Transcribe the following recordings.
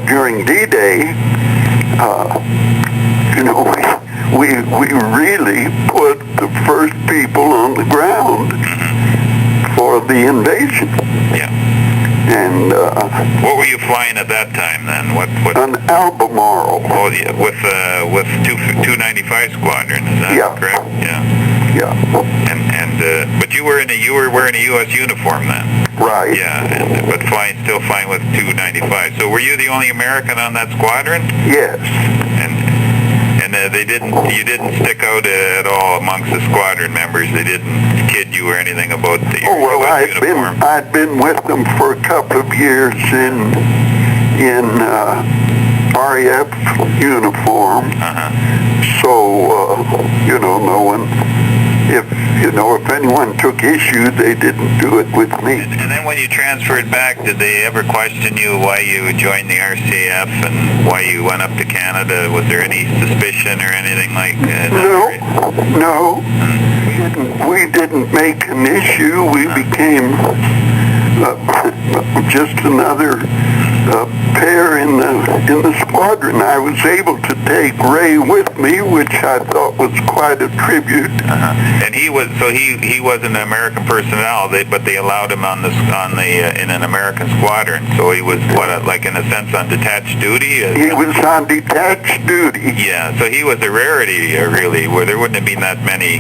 during D-Day, we really put the first people on the ground for the invasion. Yeah. And what were you flying at that time then? What? An Albemarle. Oh, yeah, with 295 Squadron. Is that correct? Yeah. Yeah. But you were wearing a U.S. uniform then. Right. Yeah. But still flying with 295. So were you the only American on that squadron? Yes. And you didn't stick out at all amongst the squadron members. They didn't kid you or anything about the uniform. I'd been with them for a couple of years in RAF uniform. So no one. If anyone took issue, they didn't do it with me. And then when you transferred back, did they ever question you why you joined the RCF and why you went up to Canada? Was there any suspicion or anything like that? No. We didn't make an issue. We became just another pair in the squadron. I was able to take Ray with me, which I thought was quite a tribute. And he was an American personnel, but they allowed him in an American squadron. So he was like in a sense on detached duty. He was on detached duty. Yeah. So he was a rarity, really, where there wouldn't have been that many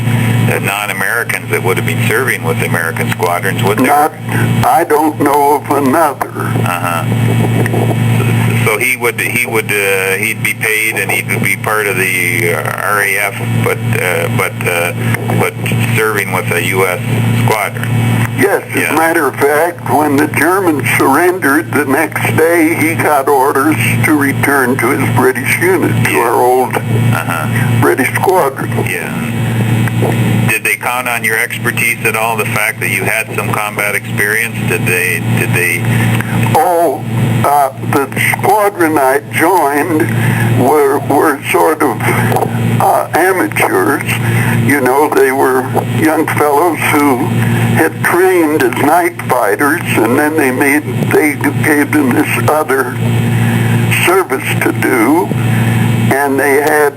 non-Americans that would have been serving with American squadrons, would there? I don't know of another. So he'd be paid and he'd be part of the RAF, but serving with a U.S. squadron. Yes, as a matter of fact, when the Germans surrendered, the next day he got orders to return to his British unit, to our old British squadron. Yeah. Did they count on your expertise at all? The fact that you had some combat experience? Did they? Oh, the squadron I joined were sort of amateurs. They were young fellows who had trained as night fighters, and then they gave them this other service to do, and they had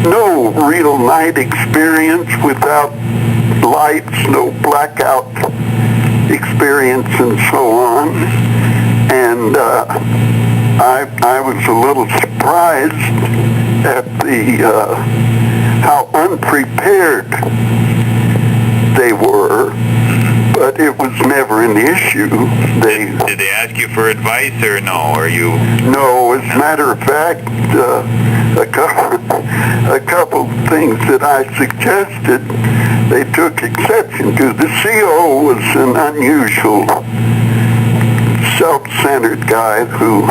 no real night experience without lights, no blackout experience, and so on. And I was a little surprised at how unprepared they were, but it was never an issue. Did they ask you for advice or no? No, as a matter of fact, a couple things that I suggested, they took exception to. The CO was an unusual, self-centered guy who,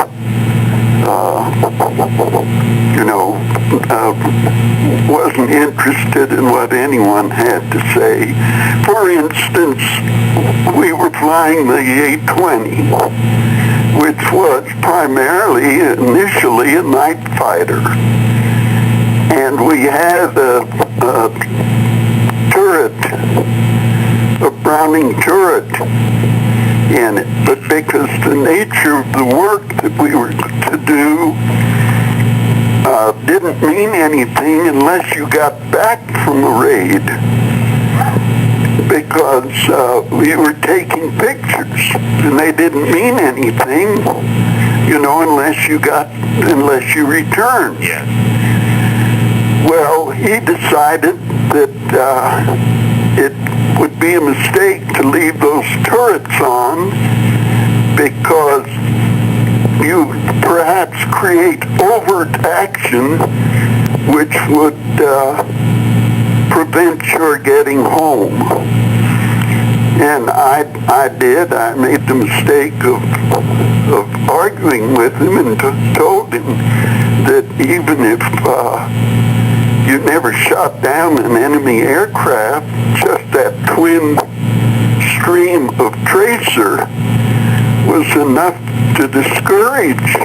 wasn't interested in what anyone had to say. For instance, we were flying the A-20, which was primarily, initially, a night fighter. And we had a turret, a Browning turret in it. But because the nature of the work that we were to do didn't mean anything unless you got back from a raid, because we were taking pictures and they didn't mean anything, unless you returned. Yes. Well, he decided that it would be a mistake to leave those turrets on, because you perhaps create overt action which would prevent your getting home. And I did. I made the mistake of arguing with him and told him that even if you never shot down an enemy aircraft, just that twin stream of tracer was enough to discourage,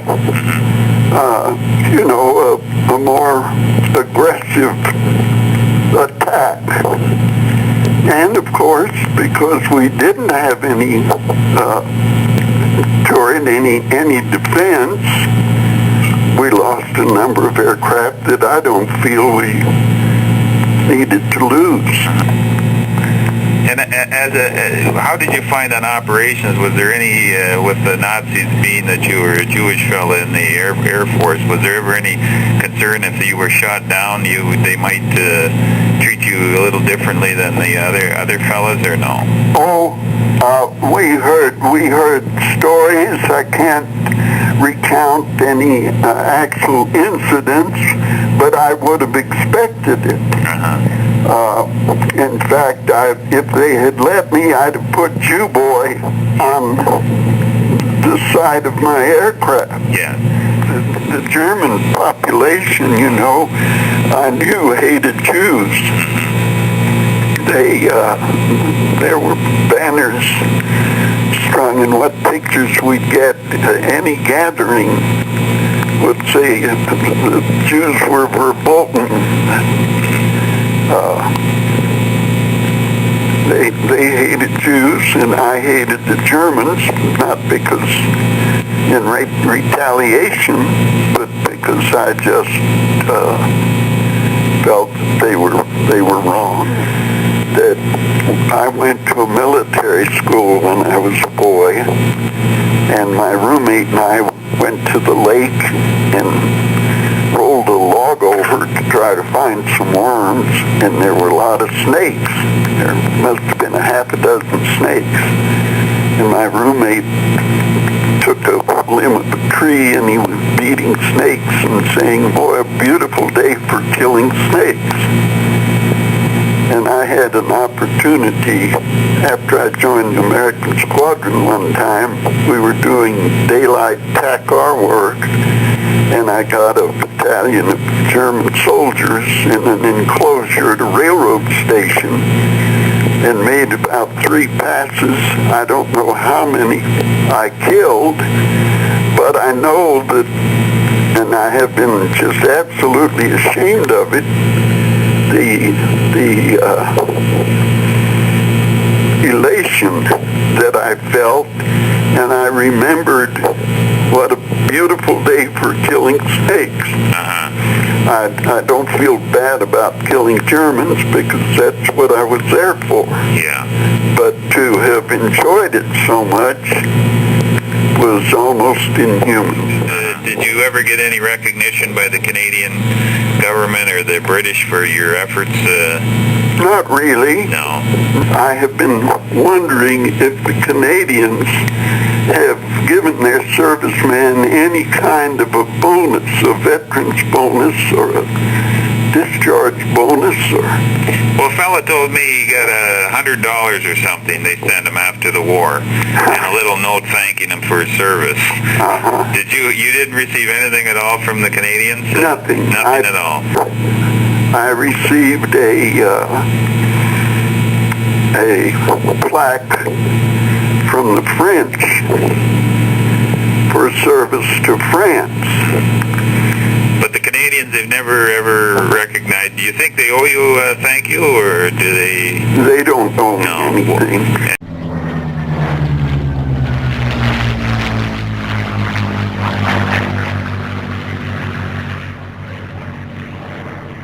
a more aggressive attack. And of course, because we didn't have any toward any defense. We lost a number of aircraft that I don't feel we needed to lose. And how did you find on operations? Was there any, with the Nazis, being that you were a Jewish fella in the Air Force, was there ever any concern if you were shot down, they might treat you a little differently than the other fellas, or no? Oh, we heard stories. I can't recount any actual incidents, but I would have expected it. In fact, if they had let me, I'd have put Jew Boy on the side of my aircraft. Yeah. The German population, you know, I knew hated Jews. There were banners strung, and what pictures we'd get at any gathering would say the Jews were verboten. They hated Jews, and I hated the Germans, not because in retaliation, but because I just felt that they were wrong. That I went to a military school when I was a boy, and my roommate and I went to the lake and rolled a log over to try to find some worms, and there were a lot of snakes. There must have been a half a dozen snakes. And my roommate took a limb of a tree, and he was beating snakes and saying, "Boy, a beautiful day for killing snakes." And I had an opportunity, after I joined the American Squadron one time, we were doing daylight TACAR work, and I got a battalion of German soldiers in an enclosure at a railroad station and made about 3 passes. I don't know how many I killed, but I know that, and I have been just absolutely ashamed of it, the elation that I felt, and I remembered what a beautiful day for killing snakes. I don't feel bad about killing Germans because that's what I was there for. Yeah. But to have enjoyed it so much was almost inhuman. Did you ever get any recognition by the Canadian government or the British for your efforts? Not really. No. I have been wondering if the Canadians have given their servicemen any kind of a bonus, a veteran's bonus or a discharge bonus, or... Well, a fella told me he got $100 or something they sent him after the war, and a little note thanking him for his service. Did you didn't receive anything at all from the Canadians? Nothing. Nothing at all. I received a plaque from the French for service to France. But the Canadians, they've never ever recognized. Do you think they owe you a thank you, or do they? They don't owe me anything.